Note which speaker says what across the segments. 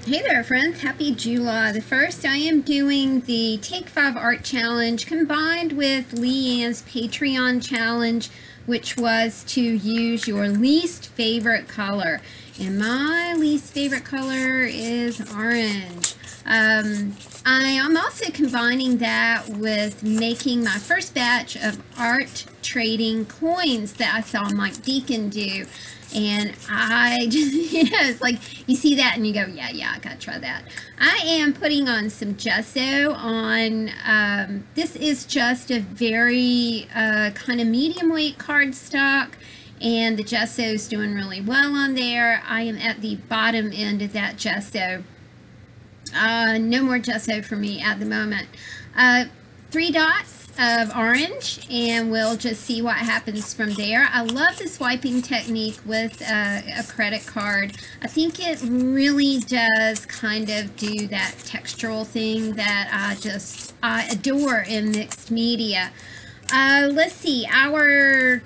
Speaker 1: Hey there friends, happy July the 1st. I am doing the Take 5 Art Challenge combined with Leanne's Patreon Challenge, which was to use your least favorite color. And my least favorite color is orange. I am also combining that with making my first batch of art trading coins that I saw Mike Deakin do. And I just, it's like you see that and you go, yeah, I gotta try that. I am putting on some gesso on, this is just a very kind of medium weight cardstock, and the gesso is doing really well on there. I am at the bottom end of that gesso. No more gesso for me at the moment. 3 dots of orange, and we'll just see what happens from there. I love the swiping technique with a credit card. I think it really does kind of do that textural thing that I adore in mixed media. Let's see, our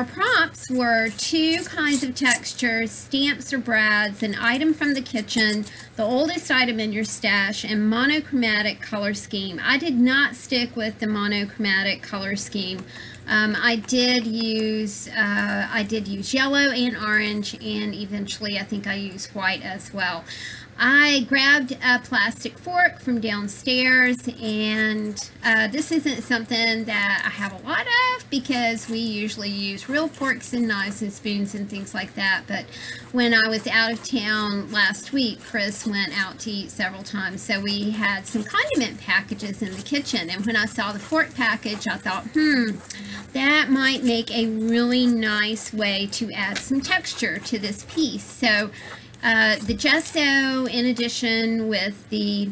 Speaker 1: prompts were 2 kinds of textures, stamps or brads, an item from the kitchen, the oldest item in your stash, and monochromatic color scheme. I did not stick with the monochromatic color scheme. I did use yellow and orange, and eventually I think I used white as well. I grabbed a plastic fork from downstairs, and this isn't something that I have a lot of because we usually use real forks and knives and spoons and things like that. But when I was out of town last week, Chris went out to eat several times, so we had some condiment packages in the kitchen. And when I saw the fork package, I thought, that might make a really nice way to add some texture to this piece. So the gesso, in addition with the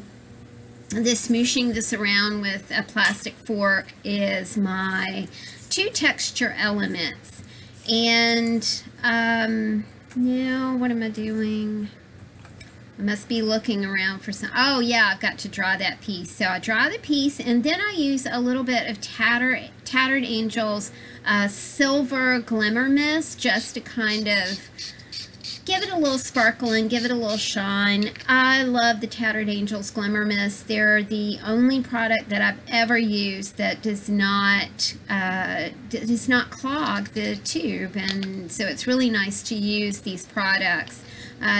Speaker 1: smooshing this around with a plastic fork, is my 2 texture elements. And now what am I doing? I must be looking around for some. Oh yeah, I've got to dry that piece. So I dry the piece, and then I use a little bit of Tattered Angels silver glimmer mist just to kind of give it a little sparkle and give it a little shine. I love the Tattered Angels Glimmer Mist. They're the only product that I've ever used that does not clog the tube, and so it's really nice to use these products.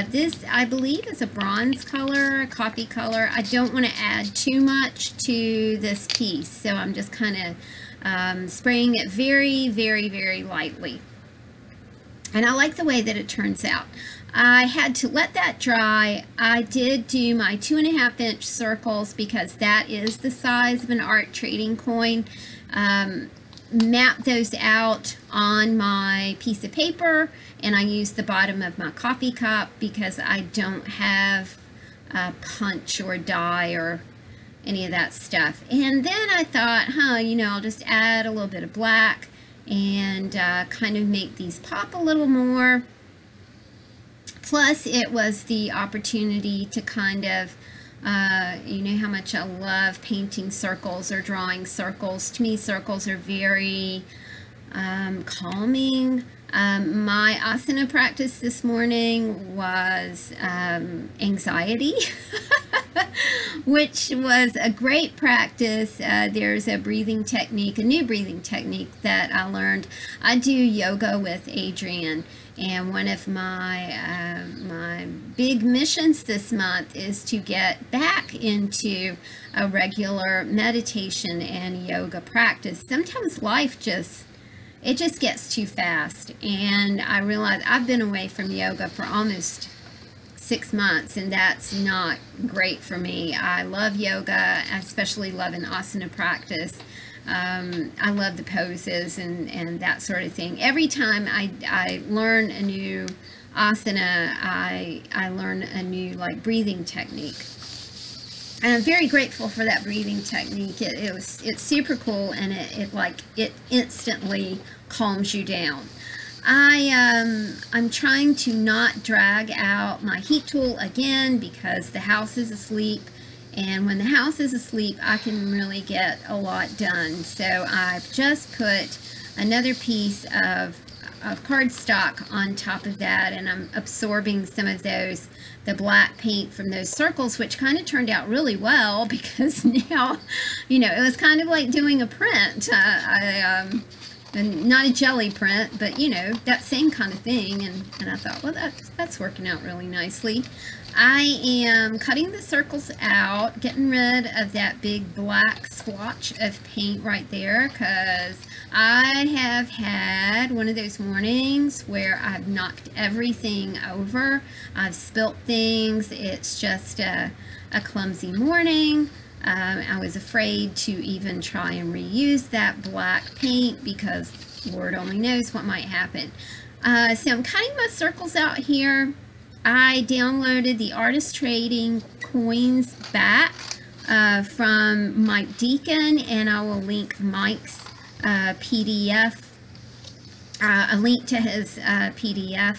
Speaker 1: This, I believe, is a bronze color, a coffee color. I don't want to add too much to this piece, so I'm just kind of spraying it very, very, very lightly. And I like the way that it turns out. I had to let that dry. I did do my 2.5-inch circles because that is the size of an art trading coin. Map those out on my piece of paper, and I used the bottom of my coffee cup because I don't have punch or die or any of that stuff. And then I thought, I'll just add a little bit of black and kind of make these pop a little more. Plus, it was the opportunity to kind of, you know how much I love painting circles or drawing circles. To me, circles are very calming. My asana practice this morning was anxiety, which was a great practice. There's a breathing technique, a new breathing technique that I learned. I do yoga with Adrienne, and one of my my big missions this month is to get back into a regular meditation and yoga practice. Sometimes life just gets too fast, and I realize I've been away from yoga for almost 6 months, and that's not great for me. I love yoga. I especially love an asana practice. I love the poses and that sort of thing. Every time I learn a new asana, I learn a new breathing technique. And I'm very grateful for that breathing technique. It's super cool, and it instantly calms you down. I'm trying to not drag out my heat tool again because the house is asleep, and when the house is asleep I can really get a lot done. So I've just put another piece of cardstock on top of that, and I'm absorbing some of those the black paint from those circles, which kind of turned out really well because now, you know, it was kind of like doing a print. And not a jelly print, but you know, that same kind of thing. And I thought, well, that's working out really nicely. I am cutting the circles out, getting rid of that big black splotch of paint right there, because I have had one of those mornings where I've knocked everything over. I've spilt things. It's just a clumsy morning. I was afraid to even try and reuse that black paint because Lord only knows what might happen. So I'm cutting my circles out here. I downloaded the Artist Trading Coins back from Mike Deakin, and I will link Mike's PDF, a link to his PDF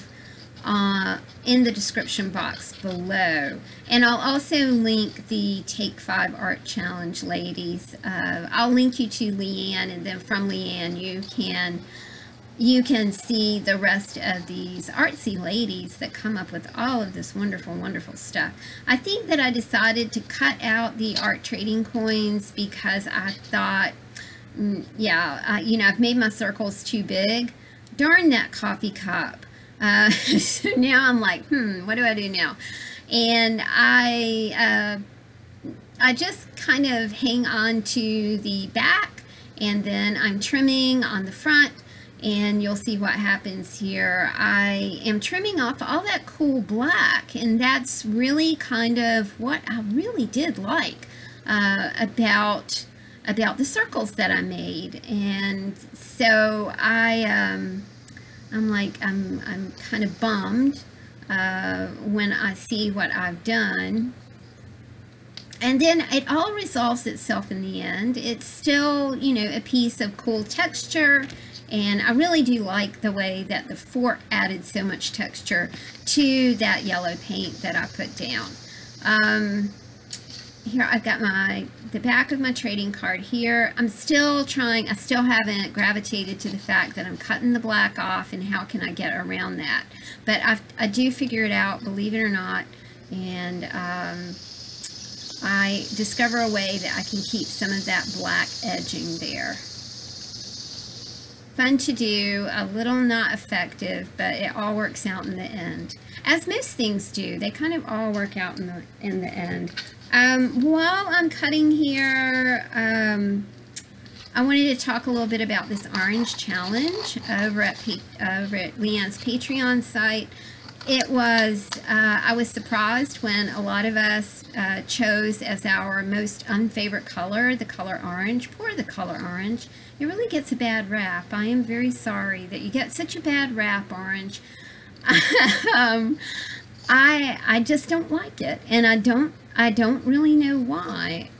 Speaker 1: in the description box below. And I'll also link the Take 5 Art Challenge ladies. I'll link you to Leanne, and then from Leanne you can see the rest of these artsy ladies that come up with all of this wonderful, wonderful stuff. I think that I decided to cut out the art trading coins because I thought, yeah, you know, I've made my circles too big. Darn that coffee cup. So now I'm like, what do I do now? And I just kind of hang on to the back, and then I'm trimming on the front, and you'll see what happens here. I am trimming off all that cool black, and that's really kind of what I really did like about the circles that I made. And so I'm kind of bummed when I see what I've done. And then it all resolves itself in the end. It's still, you know, a piece of cool texture, and I really do like the way that the fork added so much texture to that yellow paint that I put down. Here I've got the back of my trading card here. I'm still trying, I still haven't gravitated to the fact that I'm cutting the black off and how can I get around that. But I do figure it out, believe it or not, and I discover a way that I can keep some of that black edging there. Fun to do, a little not effective, but it all works out in the end. As most things do, they kind of all work out in the end. While I'm cutting here, I wanted to talk a little bit about this orange challenge over at Leanne's Patreon site. It was, I was surprised when a lot of us chose as our most unfavorite color the color orange. Poor the color orange. It really gets a bad rap. I am very sorry that you get such a bad rap, orange. I just don't like it, and I don't really know why.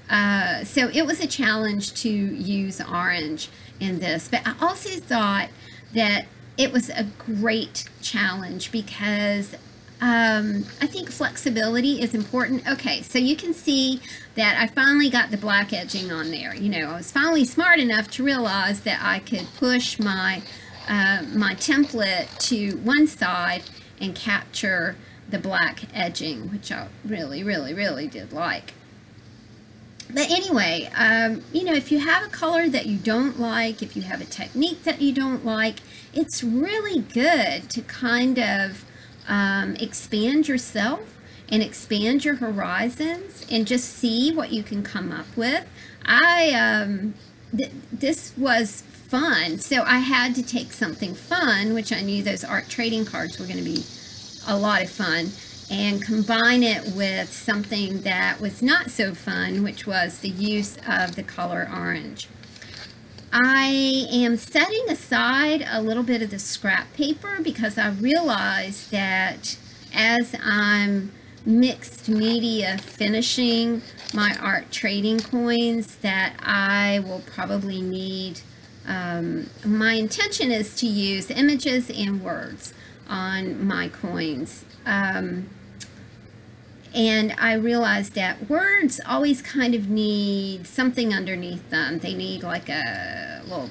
Speaker 1: So it was a challenge to use orange in this, but I also thought that it was a great challenge because I think flexibility is important. Okay, so you can see that I finally got the black edging on there. You know, I was finally smart enough to realize that I could push my my template to one side and capture the black edging, which I really, really, really did like. But anyway, you know, if you have a color that you don't like, if you have a technique that you don't like, it's really good to kind of expand yourself and expand your horizons and just see what you can come up with. This was fun, so I had to take something fun, which I knew those art trading cards were going to be a lot of fun, and combine it with something that was not so fun, which was the use of the color orange. I am setting aside a little bit of the scrap paper because I realized that as I'm mixed media finishing my art trading coins that I will probably need, my intention is to use images and words on my coins. And I realized that words always kind of need something underneath them. They need like a little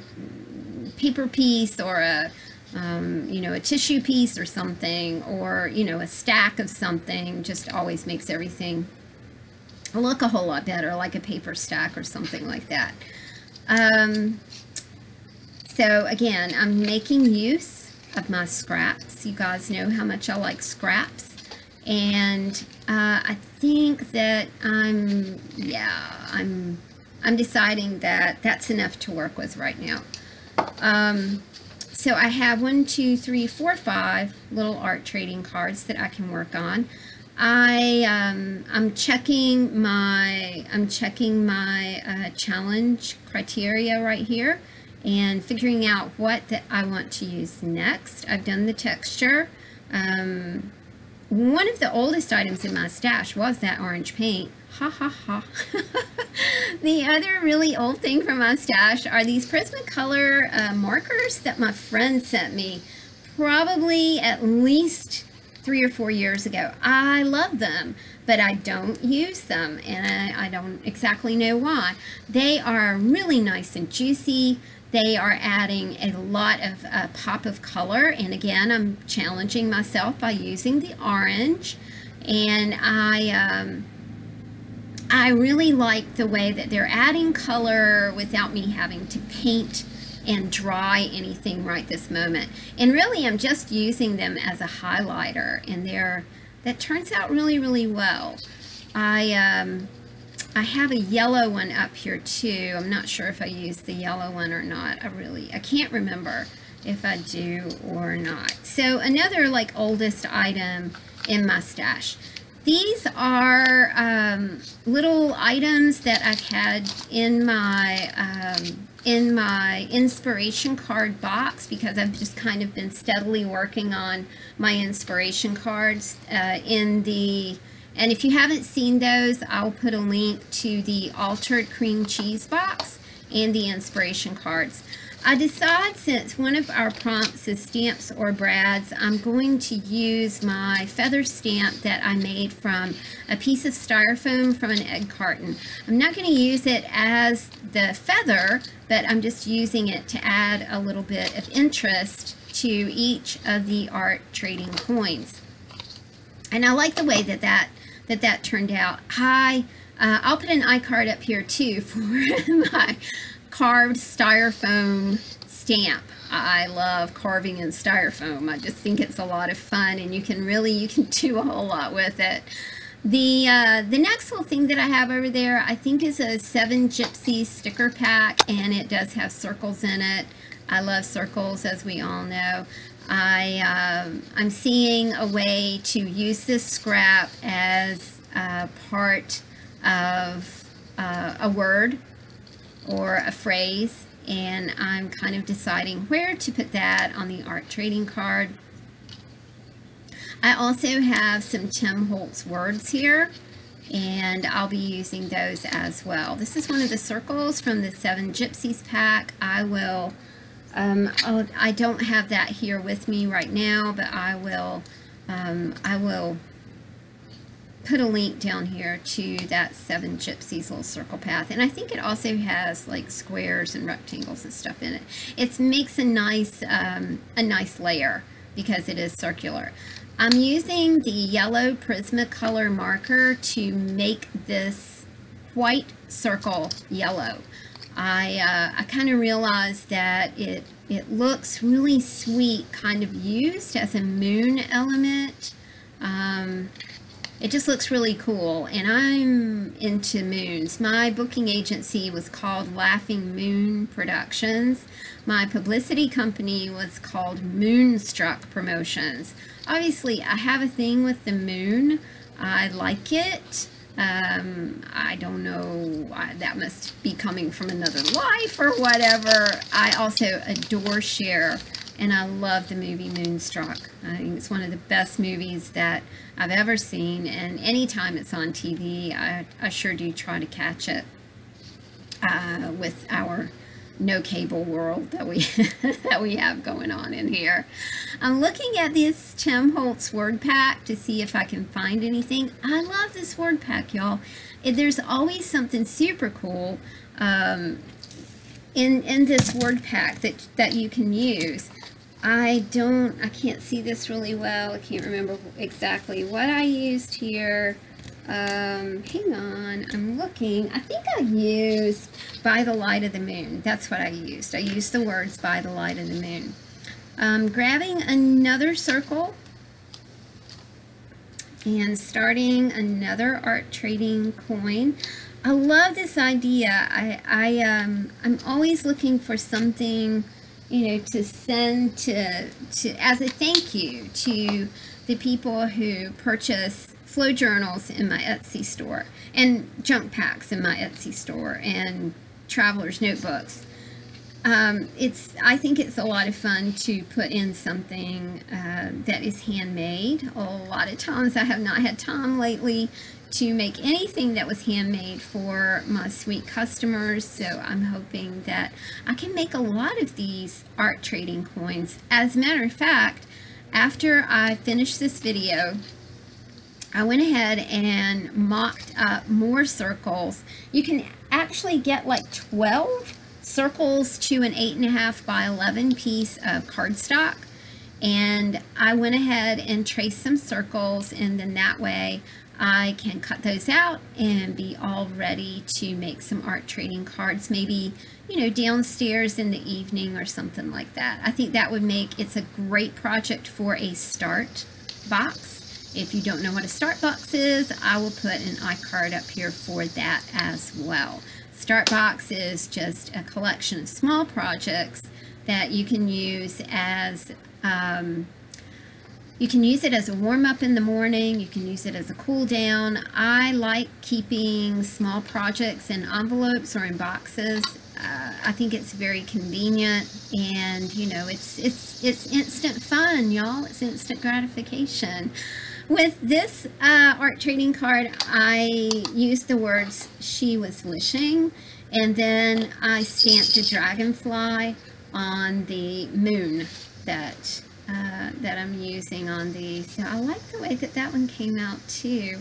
Speaker 1: paper piece or you know, a tissue piece or something, or, you know, a stack of something, just always makes everything look a whole lot better, like a paper stack or something like that. So again, I'm making use of my scraps. You guys know how much I like scraps. And I think that I'm deciding that that's enough to work with right now. So I have 1, 2, 3, 4, 5 little art trading cards that I can work on. I'm checking my challenge criteria right here and figuring out what that I want to use next. I've done the texture. One of the oldest items in my stash was that orange paint. Ha ha ha. The other really old thing from my stash are these Prismacolor markers that my friend sent me probably at least 3 or 4 years ago. I love them, but I don't use them, and I don't exactly know why. They are really nice and juicy. They are adding a lot of pop of color, and again, I'm challenging myself by using the orange, and I really like the way that they're adding color without me having to paint and dry anything right this moment. And really, I'm just using them as a highlighter, and that turns out really, really well. I have a yellow one up here too. I'm not sure if I use the yellow one or not. I can't remember if I do or not. So another like oldest item in my stash. These are little items that I've had in my inspiration card box, because I've just kind of been steadily working on my inspiration cards and if you haven't seen those, I'll put a link to the altered cream cheese box and the inspiration cards. I decide, since one of our prompts is stamps or brads, I'm going to use my feather stamp that I made from a piece of styrofoam from an egg carton. I'm not going to use it as the feather, but I'm just using it to add a little bit of interest to each of the art trading coins. And I like the way that turned out. I'll put an iCard up here too for my carved styrofoam stamp. I love carving in styrofoam. I just think it's a lot of fun, and you can do a whole lot with it. The next little thing that I have over there, I think, is a 7 Gypsies sticker pack, and it does have circles in it. I love circles, as we all know. I'm seeing a way to use this scrap as part of a word or a phrase, and I'm kind of deciding where to put that on the art trading card. I also have some Tim Holtz words here, and I'll be using those as well. This is one of the circles from the 7 Gypsies pack. I don't have that here with me right now, but I will put a link down here to that 7 Gypsies little circle path. And I think it also has like squares and rectangles and stuff in it. It makes a nice layer because it is circular. I'm using the yellow Prismacolor marker to make this white circle yellow. I kind of realized that it looks really sweet, kind of used as a moon element. It just looks really cool, and I'm into moons. My booking agency was called Laughing Moon Productions. My publicity company was called Moonstruck Promotions. Obviously, I have a thing with the moon. I like it. I don't know, that must be coming from another life or whatever. I also adore Cher, and I love the movie Moonstruck. I think it's one of the best movies that I've ever seen, and anytime it's on TV, I sure do try to catch it with our no cable world that we that we have going on in here. I'm looking at this Tim Holtz word pack to see if I can find anything. I love this word pack, y'all. There's always something super cool in this word pack that you can use. I can't see this really well. I can't remember exactly what I used here. Hang on, I'm looking. I think I used By the Light of the Moon. That's what I used. I used the words By the Light of the Moon. Grabbing another circle and starting another art trading coin. I love this idea. I'm always looking for something, you know, to send to as a thank you to the people who purchase flow journals in my Etsy store and junk packs in my Etsy store and traveler's notebooks. I think it's a lot of fun to put in something that is handmade. A lot of times I have not had time lately to make anything that was handmade for my sweet customers, so I'm hoping that I can make a lot of these art trading coins. As a matter of fact, after I finished this video, I went ahead and mocked up more circles. You can actually get like 12 circles to an 8.5 by 11 piece of cardstock, and I went ahead and traced some circles, and then that way I can cut those out and be all ready to make some art trading cards, maybe, you know, downstairs in the evening or something like that. I think that would make, it's a great project for a start box. If you don't know what a start box is, I will put an iCard up here for that as well. Start box is just a collection of small projects that you can use as you can use it as a warm-up in the morning. You can use it as a cool down. I like keeping small projects in envelopes or in boxes. I think it's very convenient, and you know, it's instant fun, y'all. It's instant gratification. With this art trading card, I used the words "she was wishing," and then I stamped a dragonfly on the moon that I'm using on these. So I like the way that that one came out too.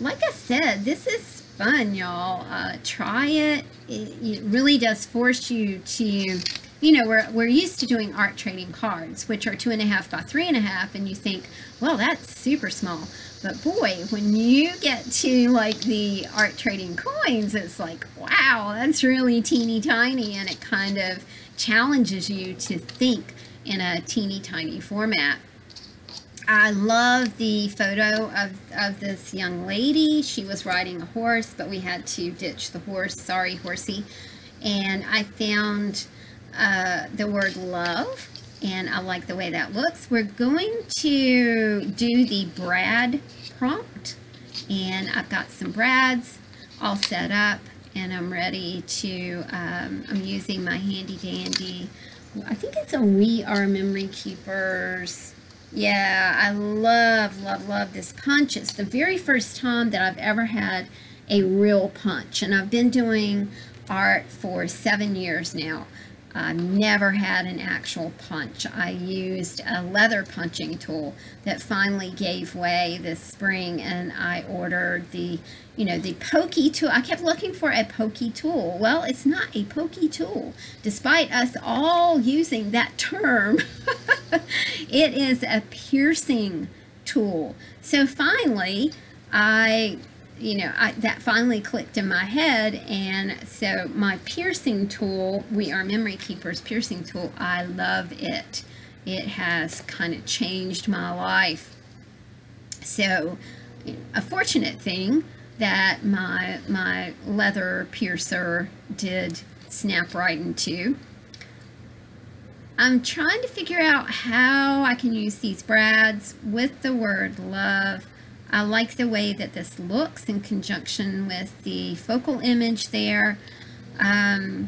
Speaker 1: Like I said, this is fun, y'all. Try it. It really does force you to, you know, we're used to doing art trading cards, which are 2.5 by 3.5, and you think, well, that's super small. But boy, when you get to like the art trading coins, it's like, wow, that's really teeny tiny, and it kind of challenges you to think in a teeny tiny format. I love the photo of this young lady. She was riding a horse, but we had to ditch the horse. Sorry, horsey. And I found the word love, and I like the way that looks. We're going to do the brad prompt, and I've got some brads all set up, and I'm ready to, I'm using my handy dandy, I think it's a We Are Memory Keepers. Yeah, I love this punch. It's the very first time that I've ever had a real punch, and I've been doing art for 7 years now. I've never had an actual punch. I used a leather punching tool that finally gave way this spring, and I ordered the, you know, the pokey tool. I kept looking for a pokey tool. Well, it's not a pokey tool, despite us all using that term. It is a piercing tool. So finally, that finally clicked in my head, and so my piercing tool, We Are Memory Keepers piercing tool, I love it. It has kind of changed my life. So a fortunate thing that my leather piercer did snap right into. I'm trying to figure out how I can use these brads with the word love. I like the way that this looks in conjunction with the focal image there. I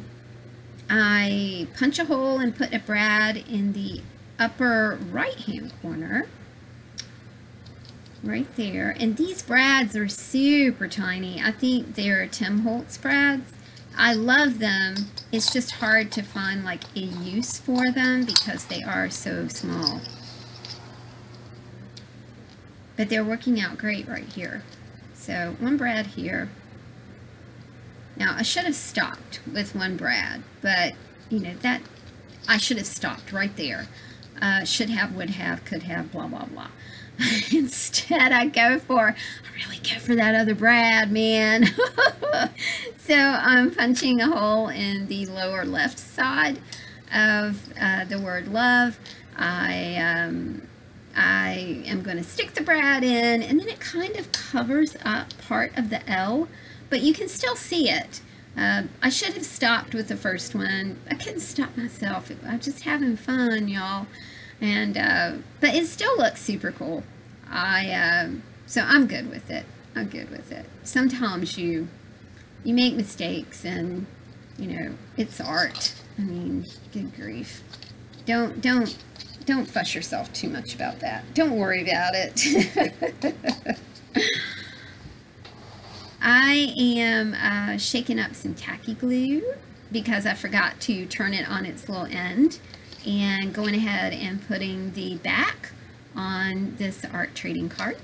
Speaker 1: punch a hole and put a brad in the upper right-hand corner, right there. And these brads are super tiny. I think they're Tim Holtz brads. I love them. It's just hard to find like a use for them because they are so small. But they're working out great right here. So one brad here. Now I should have stopped with one brad, but you know that I should have stopped right there. should have, would have, could have, blah, blah, blah. Instead, I really go for that other Brad, man. So I'm punching a hole in the lower left side of the word love. I am going to stick the Brad in, and then it kind of covers up part of the L, but you can still see it. I should have stopped with the first one. I couldn't stop myself. I'm just having fun, y'all. And but it still looks super cool. So I'm good with it. I'm good with it. Sometimes you make mistakes, and you know, it's art. I mean, good grief. Don't fuss yourself too much about that. Don't worry about it. I am shaking up some tacky glue because I forgot to turn it on its little end, and going ahead and putting the back on this art trading card,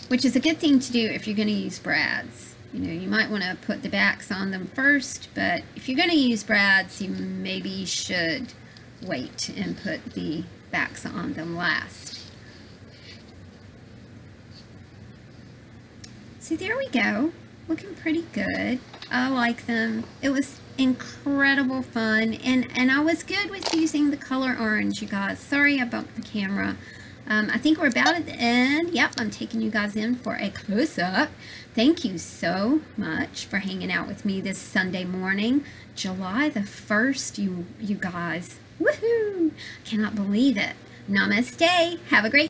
Speaker 1: which is a good thing to do if you're going to use brads. You know, you might want to put the backs on them first, but if you're going to use brads, you maybe should wait and put the backs on them last. So there we go, looking pretty good. I like them. It was incredible fun, and I was good with using the color orange, you guys. Sorry I bumped the camera. I think we're about at the end. Yep, I'm taking you guys in for a close-up. Thank you so much for hanging out with me this Sunday morning, July the 1st, you guys. Woohoo! Cannot believe it. Namaste. Have a great